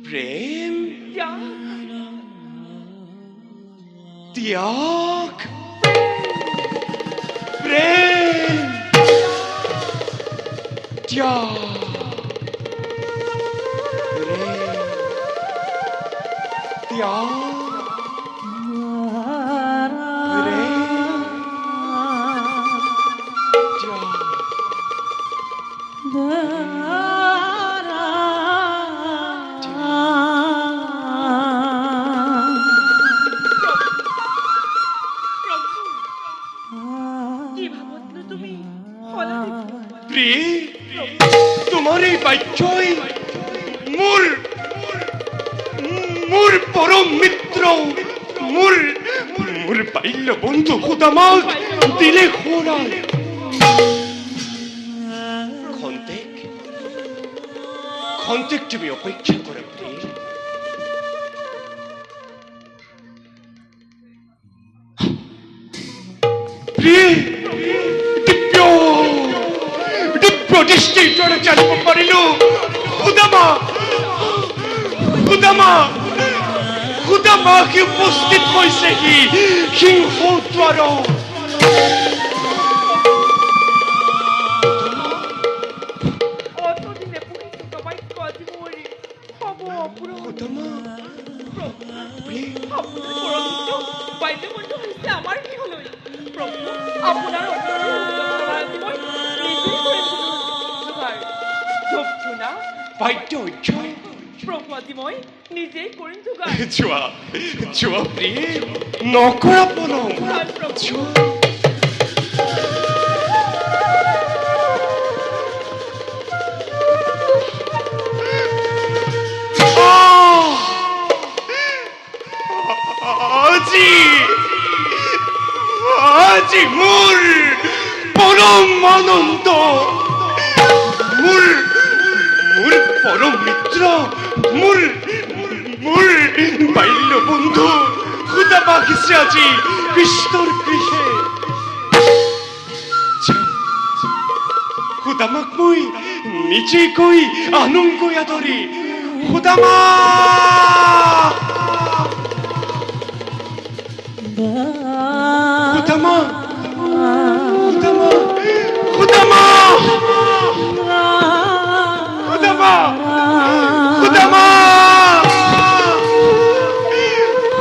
প্রেম ত্যাগ প্রেম ত্যাগ প্রেম ত্যাগ তোমার এই বাক্যই মোর পরম মিত্র মোর বাল্য বন্ধু হুদামাক দিলে খোরায় খন্তেক তুমি অপেক্ষা করো দৃষ্টি জোরে জানিব পারিলো হুদামা কি উপস্থিত হয়েছেহি সিংহ দ্বার আমার কি হলো প্রভু আপনার প্রভু আদিময় নিজেই করেন জোয়া প্রিয় নকরা পলম আজি মোর পরম আনন্দ মোর পরম মিত্র মোর বাল্য বন্ধু হুদামা গেছে আজি কৃষ্ণর গৃহে হুদামাক মই নিজে কৈ আনন্দ আদৰি হুদামা হুদামা হুদামা হুদামা হুদামা হুদামা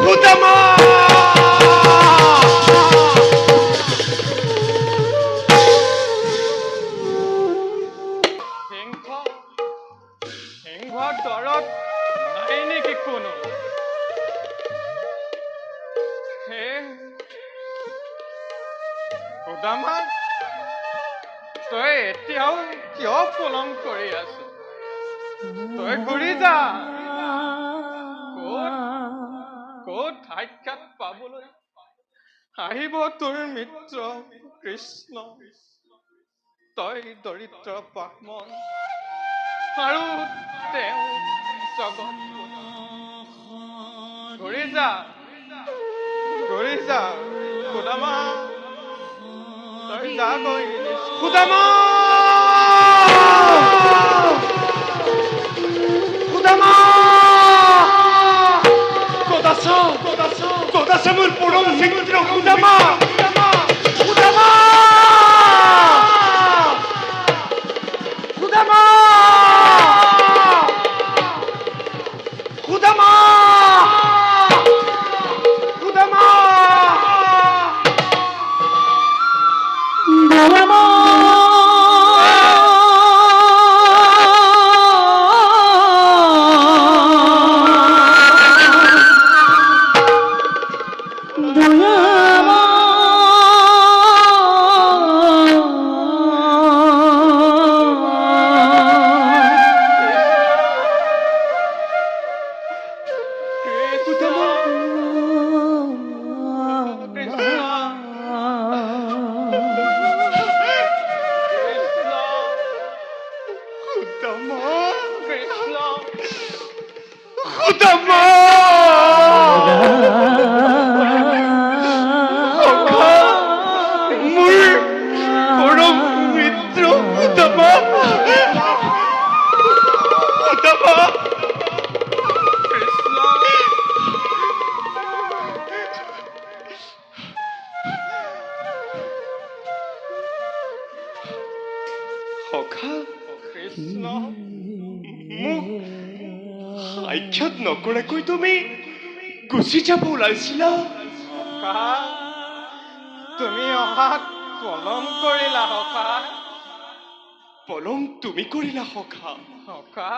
হুদামা সিংহৰ দৰত নাই নেকি কোনো হুদামা তই এতিয়াও কিয় পলম কৰি আছ তই ঘূৰি যা ক'ত সাক্ষাৎ পাবলৈ আহিব তোৰ মিত্ৰ কৃষ্ণ তই দৰিদ্ৰ ব্ৰাহ্মণ আৰু তেওঁ জগত ঘূৰি যা হুদামা তই যাগৈ হুদামা হুদামা ক'ত আছে মোৰ পৰম মিত্ৰ হুদামা হুদামা হুদামা হুদামা হুদামা সাক্ষাৎ নকৰাকৈ তুমি গুচি যাব ওলাইছিলা। সখা তুমি অহাত পলম কৰিলা সখা। পলম তুমি কৰিলা সখা, সখা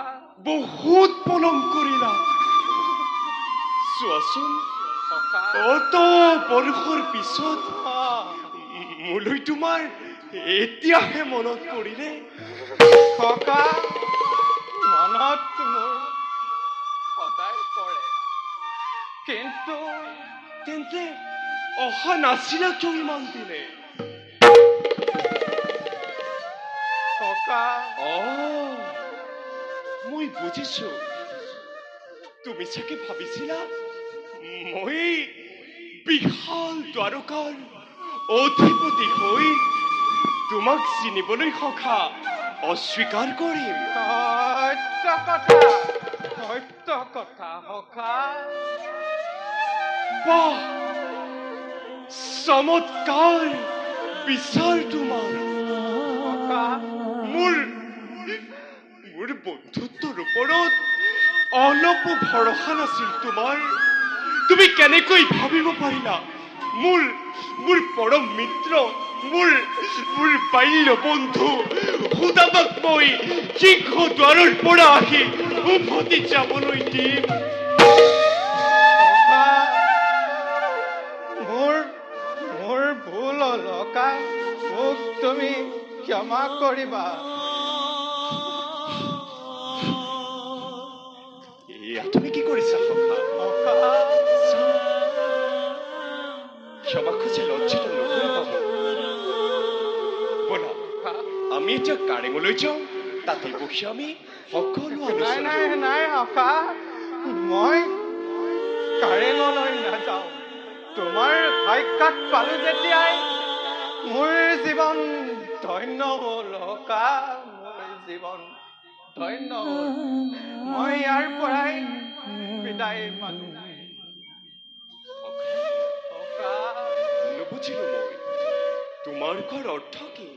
বহুত পলম কৰিলা। চোৱাচোন, সখা অত বৰ্ষৰ পিছত মোলৈ তোমাৰ এতিয়াহে মনত পৰিলে। সখা মনত মোৰ সদায় পৰে, কিন্তু তেন্তে অহা নাছিলা কিয় ইমান দিনে? সখা মই বুজিছো, তুমি চাগে ভাবিছিলা মই বিশাল দ্বাৰকাৰ অধিপতি হৈ তোমাক চিনিবলৈ সখা অস্বীকাৰ কৰিম। সত্য কথা সখা। বাহ, চমৎকাৰ বিচাৰ তোমাৰ। সখা মোৰ বন্ধুত্বৰ ওপৰত অলপো ভৰসা নাছিল তোমাৰ। তুমি কেনেকৈ ভাবিব পাৰিলা মোৰ পৰম মিত্ৰ, মোৰ বাল্য বন্ধু সুদামাক মই সিংহ দ্বাৰৰ পৰা আহি উভতি যাবলৈ দিম? সখা মোৰ ভুল হ'ল সখা, মোক তুমি ক্ষমা কৰিবা। এয়া তুমি কি কৰিছা সখা? সখা ক্ষমা খুজি লজ্জিত নকৰিবা মোক। ব'লা আমি এতিয়া কাৰেঙলৈ যাওঁ, তাতে বহি আমি সকলো নাই আলোচনা নাই নাই সখা, মই কাৰেঙলৈ নাযাওঁ। তোমাৰ সাক্ষাৎ পালো যেতিয়াই মোৰ জীৱন ধন্য হ'ল সখা, মোৰ জীৱন ধন্য হ'ল। মই ইয়াৰ পৰাই বিদায় মানো। সখা নুবুজিলো মই, তোমাৰ ঘৰ অৰ্থ কি?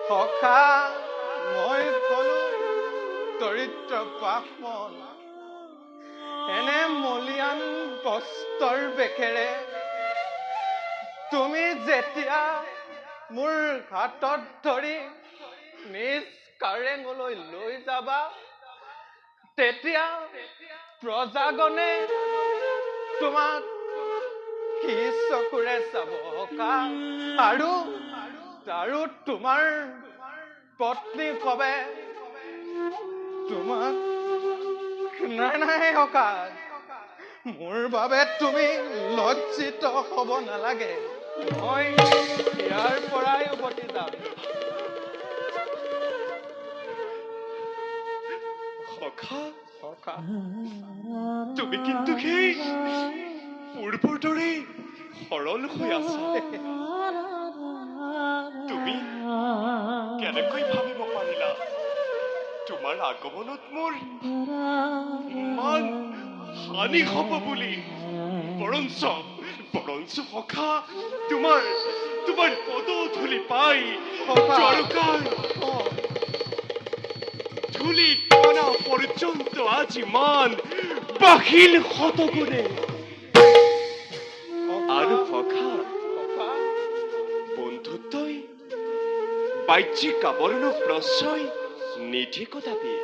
সখা মই কলো দৰিদ্ৰ ব্ৰাহ্মণ, এনে মলিয়ান বস্ত্ৰৰ বেশেৰে তুমি যেতিয়া মোৰ হাতত ধৰি নিজ কাৰেঙলৈ লৈ যাবা, তেতিয়া প্ৰজাগণে তোমাক কি চকুৰে চাব সখা? আৰু তোমাৰ পত্নী কবে তোমাক নাই নাই সখা, মোৰ বাবে তুমি লজ্জিত হ'ব নালাগে। মই ইয়াৰ পৰাই উভতি যাম। সখা, সখা তুমি কিন্তু সেই পূৰ্বৰ দৰে সৰল হৈ আছা। তুমি কেনেকৈ ভাবিব পাৰিলা তোমাৰ আগমনত মোৰ ইমান হানি হ'ব বুলি? বৰঞ্চ সখা, তোমাৰ পদধূলি পাই দ্বাৰকাৰ ধূলি কণা পৰ্যন্ত আজি মান বাহিল শতগুণে। আৰু সখা, বন্ধুত্বই বাহ্যিক আৱৰণক প্ৰশ্ৰয় নিধি কদাপি।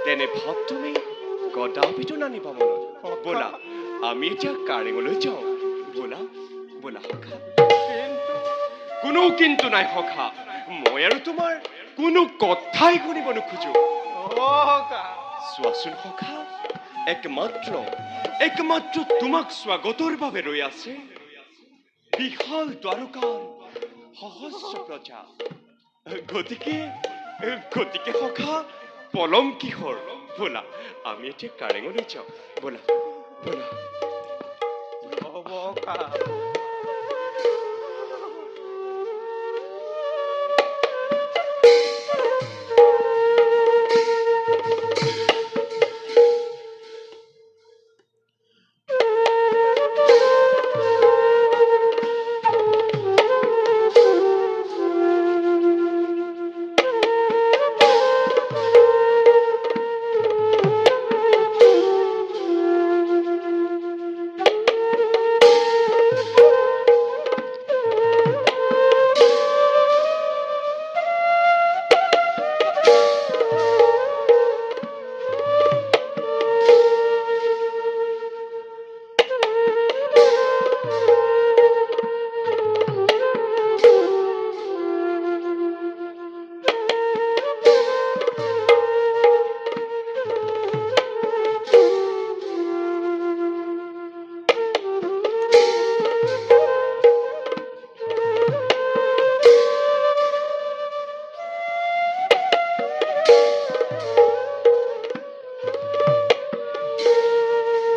তেনে ভাৱ তুমি কদাপিতো নানিবা মনত। ব'লা আমি এতিয়া কাৰেঙলৈ যাওঁ। ব'লা সখা। কোনো কিন্তু নাই সখা, মই আৰু তোমাৰ কোনো কথাই শুনিব নোখোজো। চোৱাচোন সখা, একমাত্ৰ তোমাক স্বাগতৰ বাবে ৰৈ আছে বিশাল দ্বাৰকাৰ সহস্ৰ প্ৰজা। গতিকে সখা, পলম কিহৰ? ব'লা আমি এতিয়া কাৰেঙলৈ যাওঁ। ব'লা।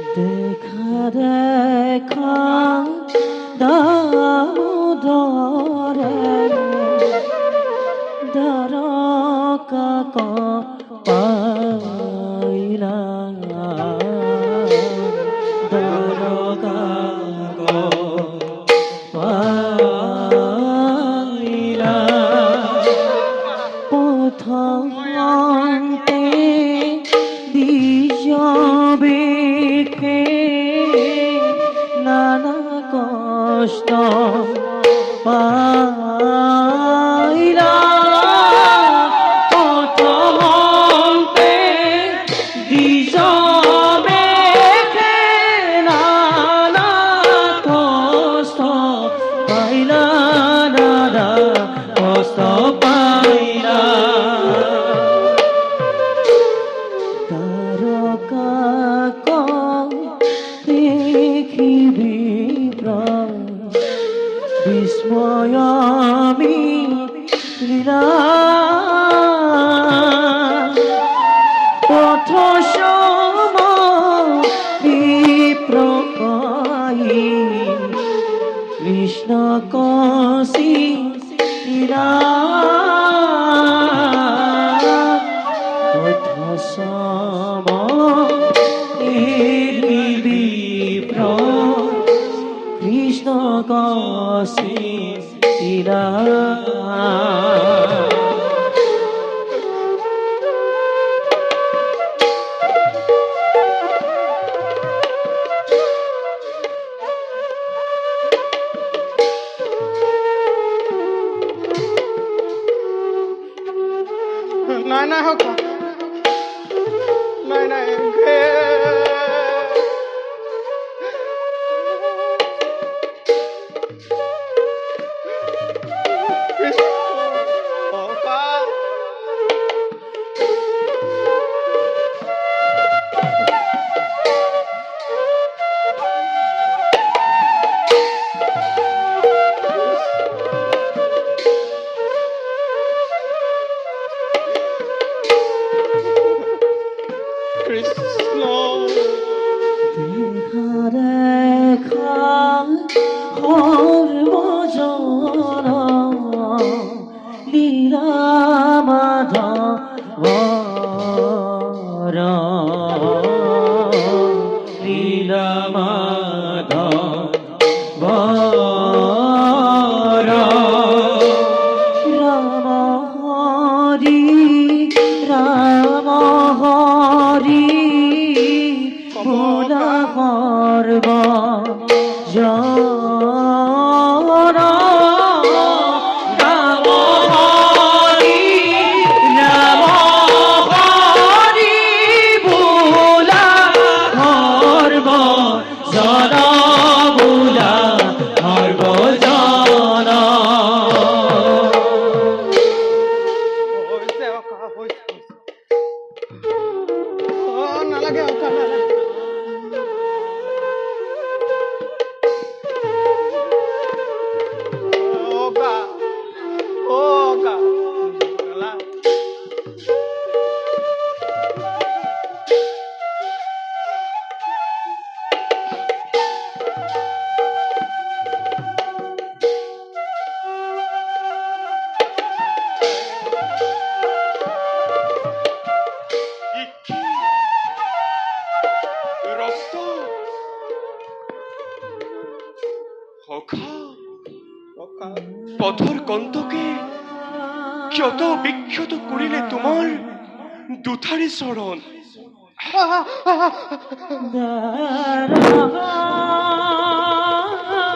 দেখা দেখা দামোদরে দ্বারকা পাইলা দ্বারকা পাইলা পথতে দিশবেখে নানা কষ্ট পাইলা পথতে দিশবেখে নানা কষ্ট পাইলা নানা কষ্ট পাইলা তারকা দেখিবি বিস্ময় আমি লীলা পথ সম বিপ্রকাই কৃষ্ণ কশি লীলা পথ সম বিপ্র কৃষ্ণ কশি লীলা নাই নাই হকা নাই নাই হকা কৃষ্ণ দেখা দেখা হরভজন লীলা মাধব লীলা মাধব রাম হরি রাম হরি ভোলা করব জরা রাম হরি রাম হরি ভোলা করব জরা ভোলা করব জরা হৈছে হকা হৈছে নালাগে হকা নালাগে হকা হকা নালাগে ইকি রক্ত হখা হকা পথর কন্তকে ক্ষত বিক্ষত করিলে তোমার দুথারি চরণ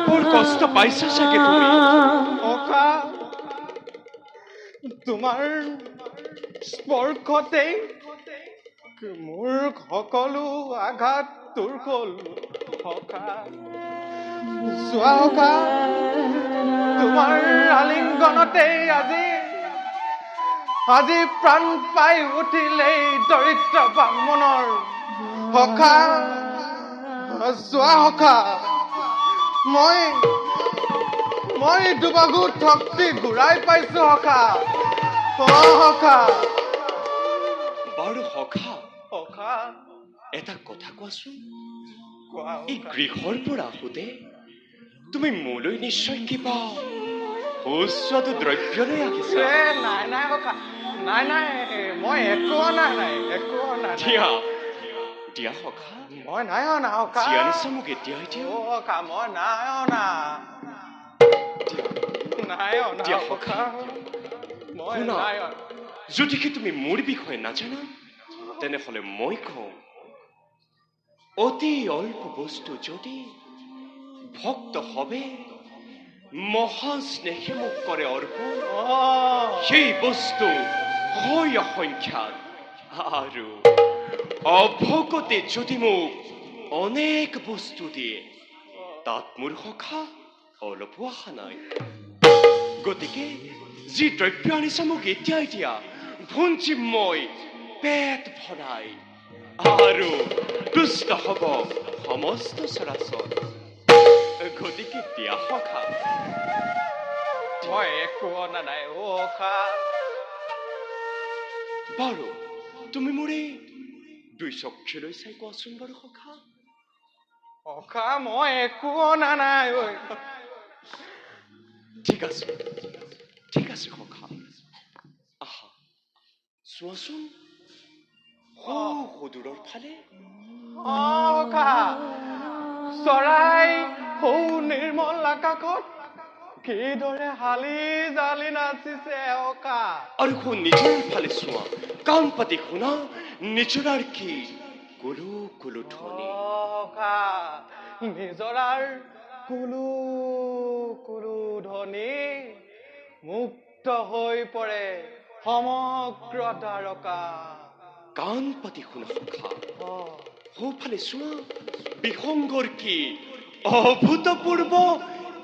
বৰ কষ্ট পাইছা চাগে তুমি হকা তোমাৰ স্পৰ্শতেই মোৰ সকলো আঘাত দূৰ হ'ল হকা চোৱা হকা তোমাৰ আলিংগনতেই আজি প্ৰাণ পাই উঠিলে এই দৰিদ্ৰ ব্ৰাহ্মণৰ হকা চোৱা হকা মই দুবাগু শক্তি ঘূৰাই পাইছো হকা হকা বাৰু হখা হকা এটা কথা কোৱাচোন কোৱা এই গৃহৰ পৰা আহোঁতে তুমি মোলৈ নিশ্চয় কিবা সুস্বাদু দ্ৰব্য লৈ আহিছা। নাই নাই সখা নাই নাই মই একো অনা নাই একো অনা নাই দিয়া দিয়া সখা, মই নাই অনা সখা যি আনিছা মোক এতিয়াই দিয়া। সখা মই নাই অনা নাই অনা দিয়া সখা সখা। মই শুনা, নাই অনা যদিহে তুমি মোৰ বিষয়ে নাজানা তেনেহলে মই কওঁ, অতি অল্প বস্তু যদি ভক্ত হবে মহাস্নেহে মোক কৰে অৰ্পণ, সেই বস্তু হয় অসংখ্যাত, আৰু অভকতে যদি মোক অনেক বস্তু দিয়ে তাত মোৰ সখা অলপো আশা নাই। গতিকে যি দ্ৰব্য আনিছা মোক এতিয়াই দিয়া, ভঞ্জিম মই পেট ভৰাই, আৰু দুষ্ট হব সমস্ত চৰাচৰ। গতিকে দিয়া সখা। মই একো অনা নাই সখা বাৰু তুমি মোৰ এই দুই চক্ষুলৈ চাই কোৱাচোন বাৰু সখা। সখা মই একো অনা নাই ঐ ঠিক আছে ঠিক আছে সখা, আহা চোৱাচোন সুদূৰৰ ফালে। সখা চৰাই সৌ নিৰ্মল আকাশত কিদৰে হালি জালি নাচিছে সখা আৰু নিজৰ ফালে চোৱা, কাণ পাতি শুনা নিজৰাৰ কি কুলু কুলু ধ্বনি। সখা নিজৰাৰ কুলু কুলু ধ্বনি মুক্ত হৈ পৰে সমগ্ৰ দ্বাৰকা। কাণ পাতি শুনা সখা, অ সোঁফালে চোৱা বিহংগৰ কি অভূতপূৰ্ব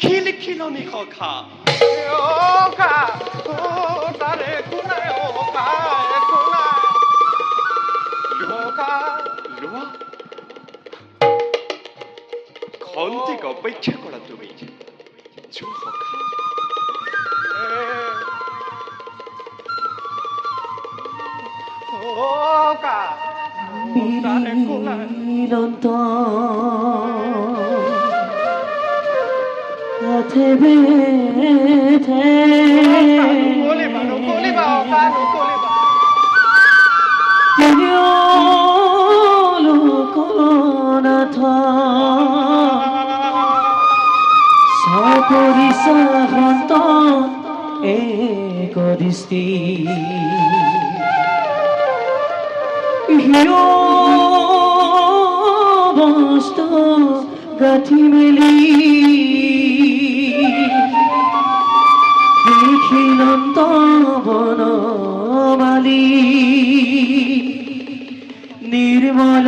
খিলখিলনি সখা। সখা তাৰে একো নাই সখা একো নাই সখা লোৱা খন্তেক অপেক্ষা কৰা তুমি, যোৱা সখা। সখা তাৰে একো নাই মিলন্ত হাতে বেঁধে নকলিবা নকলিবা সখা নকলিবা লোকনাথ সপৰিছা সন্ত এক দৃষ্টি বস্তু গাঁঠি মেলি দেখিলন্ত বনমালী নিৰ্মল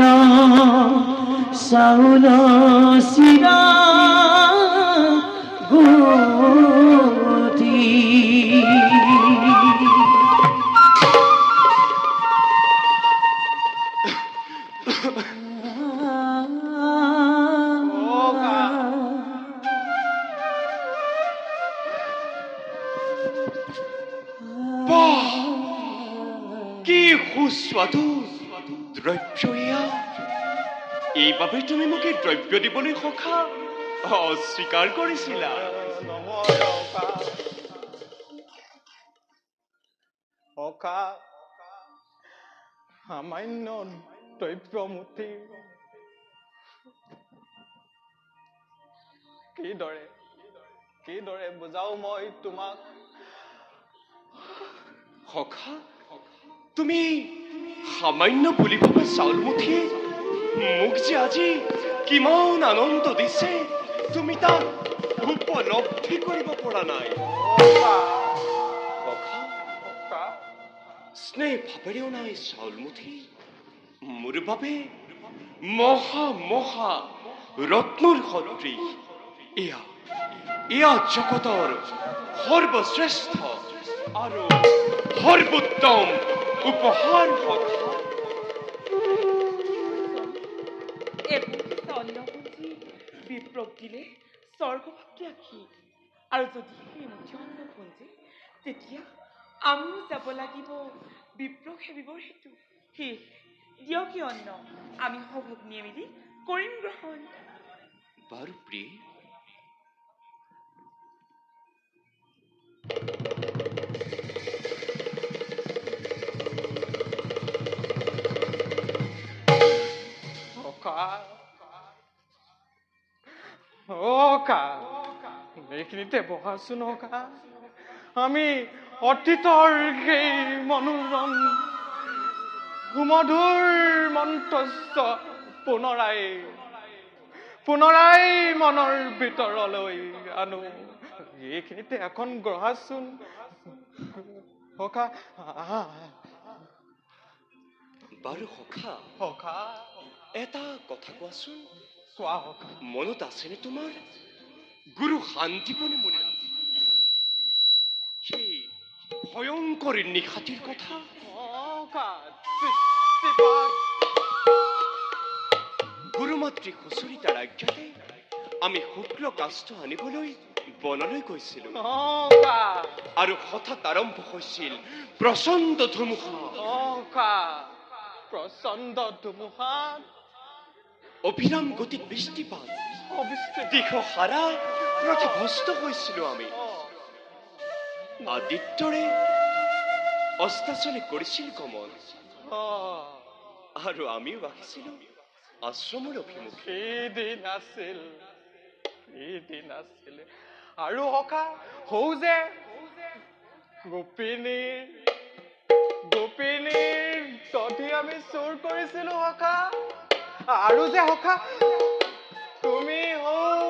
চাউল চিৰা গুটি বাহ, কি সুস্বাদু দ্ৰব্য এয়া। এইবাবে তুমি মোক এই দ্ৰব্য দিবলৈ সখা অস্বীকাৰ কৰিছিলা। সখা সামান্য দ্ৰব্যমুঠি কিদৰে বুজাও মই তোমাক সখা তুমি সামান্য বুলি ভাবা চাউল মুঠিয়ে মোক যে আজি কিমান আনন্দ দিছে তুমি তাক উপলব্ধি কৰিব পৰা নাই। সখা স্নেহ ভাৱেৰেও নাই চাউল মুঠি মোৰ বাবে মহা মহা ৰত্নৰ সদৃশ। এয়া জগতৰ সৰ্বশ্ৰেষ্ঠ আৰু সৰ্বোত্তম উপহাৰ সখা। অন্নপুঞ্জি বিপ্ৰক দিলে স্বৰ্গভাগী আখি, আৰু যদি সেই মুঠি অন্নপুঞ্জি তেতিয়া আমিও যাব লাগিব বিপ্ৰক সেবিবৰ হেতু। শেষ দিয়ক অন্ন, আমি সভগ্নীয়ে মিলি কৰিম গ্ৰহণ। বাৰু প্ৰিয়, সখা সখা এইখিনিতে বহাচোন সখা। আমি অতীতৰ সেই মনোৰম সুমধুৰ মন্তস্য পুনৰাই মনৰ ভিতৰলৈ আনো। এইখিনিতে এখন গ্ৰহাচোন সখা। বাৰু সখা, সখা এটা কথা কোৱাচোন, চোৱা সখা। মনত আছেনে তোমাৰ গুৰু শান্তিপনে মুনি সেই ভয়ংকৰ নিশাটিৰ কথা? সখা দৃষ্টিপাত গুৰুমাতৃ সুচৰিতাৰ আজ্ঞাতে আমি শুক্ল কাষ্ঠ আনিবলৈ বনলৈ গৈছিলো, সখা আৰু হঠাৎ আৰম্ভ হৈছিল প্ৰচণ্ড ধুমুহা। সখা প্ৰচণ্ড ধুমুহাত অবিৰাম গতিত বৃষ্টিপাত, অবিষ্কৃত দিশহাৰা প্ৰতিভস্ত হৈছিলো আমি। আদিত্যৰে অস্তাচলে কৰিছিল গমন, আৰু আমিও আহিছিলো আশ্ৰমৰ অভিমুখে। সেইদিন আছিল আৰু সখা হৌ যে গোপিনীৰ দধি আমি চুৰ কৰিছিলো সখা। আৰু যে সখা তুমি হৌ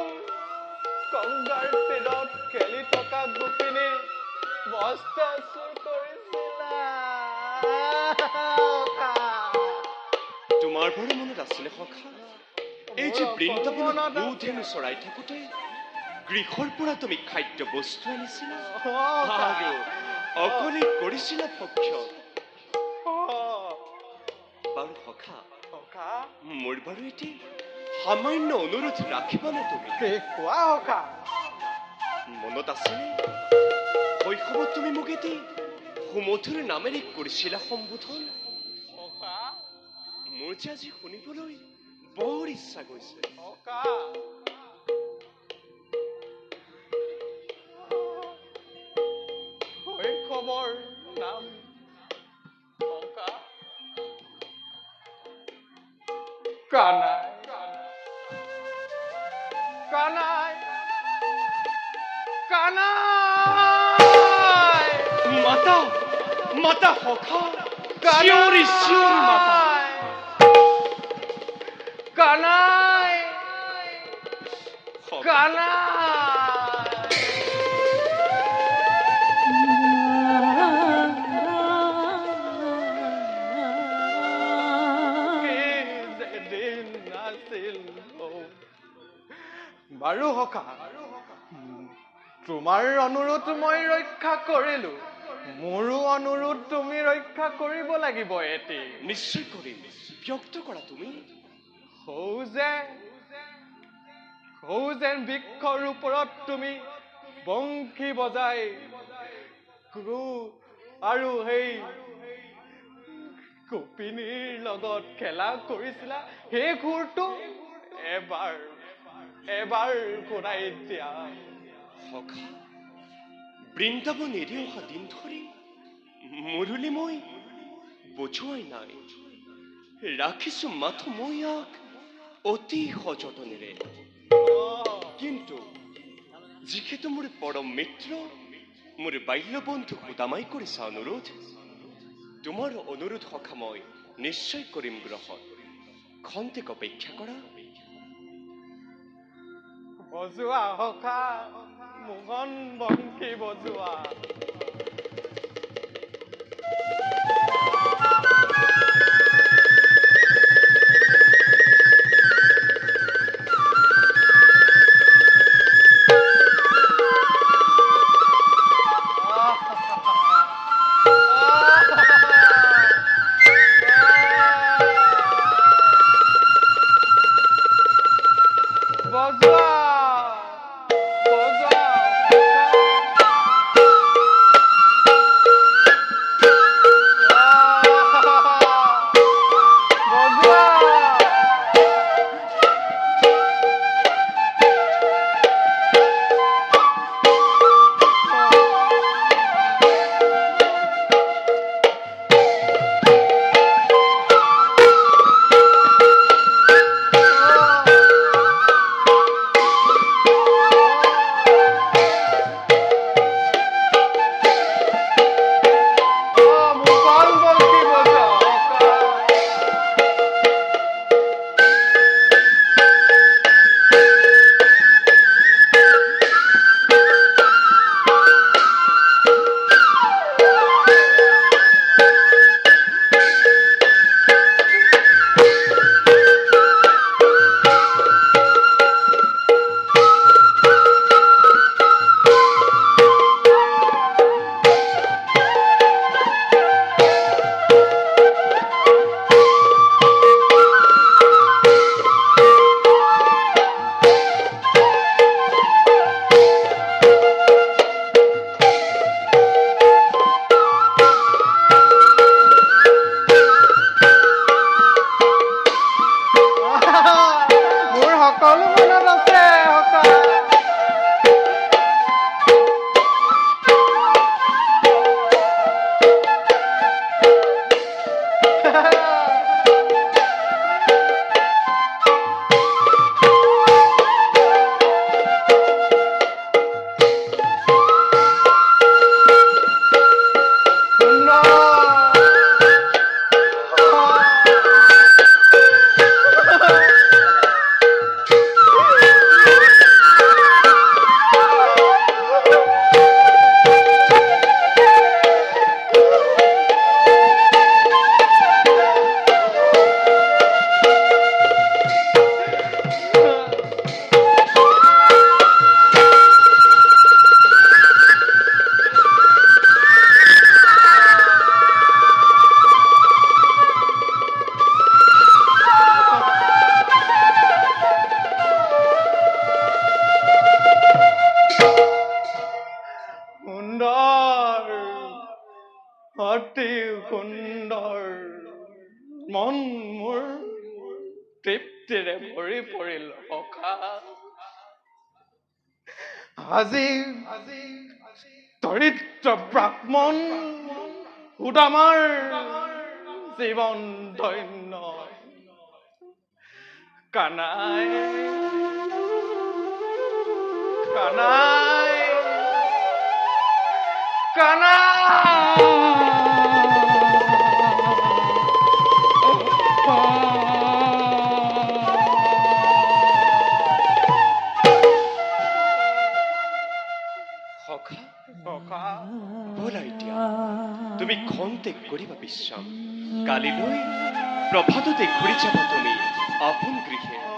গংগাৰ তীৰত খেলি থকা গোপিনীৰ বস্ত্ৰ চুৰ কৰিছিলা সখা। তোমাৰ বাৰু মনত আছিলে সখা, এই যে বৃন্দাবনত গো-ধেনু চৰাই থাকোতে গৃহৰ পৰা তুমি খাদ্য বস্তু আনিছিলা আৰু অকলে কৰিছিলা ভক্ষণ। বাৰু সখা, মোৰ বাৰু এটি সামান্য অনুৰোধ ৰাখিবানে তুমি? কোৱা সখা। মনত আছেনে শৈশৱত তুমি মোক এটি সুমধুৰ নামেৰে কৰিছিলা সম্বোধন? মোৰ যে আজি শুনিবলৈ বৰ ইচ্ছা গৈছে। শৈশৱৰ নাম কানাই কানাই কানাই। মাতা মাতা সখা, চিঞৰি চিঞৰি মাতা। কানাই সখা, কানাই। বাৰু সখা, তোমাৰ অনুৰোধ মই ৰক্ষা কৰিলো, মোৰো অনুৰোধ তুমি ৰক্ষা কৰিব লাগিব এটি। নিশ্চয় কৰিম, ব্যক্ত কৰা তুমি। সৌ যেন বৃক্ষৰ ওপৰত তুমি বংশী বজাই আৰু সেই গোপিনীৰ লগত খেলা কৰিছিলা, সেই সুৰটো এবাৰ ঘূৰাই দিয়া। সখা, বৃন্দাবন এৰি অহা দিন ধৰি মুৰলী মই বজোৱাই নাই, ৰাখিছো মাথো মই ইয়াক অতি সযতনেৰে। কিন্তু যিহেতু মোৰ পৰম মিত্ৰ, মোৰ বাল্য বন্ধু সুদামাই কৰিছা অনুৰোধ, তোমাৰ অনুৰোধ সখা মই নিশ্চয় কৰিম গ্ৰহণ। খন্তেক অপেক্ষা কৰা। বজোৱা সখা, মোহন বংশী বজোৱা। বজোৱা বজোৱা মোৰ তৃপ্তিৰে ভৰি পৰিল সখা। আজি দৰিদ্ৰ ব্ৰাহ্মণ সুদামাৰ জীৱন ধন্য। কানাই কানাই সখা সখা ব'লা এতিয়া তুমি খন্তেক কৰিবা বিশ্ৰাম। কালিলৈ প্ৰভাততে ঘূৰি যাবা তুমি আপোন গৃহে।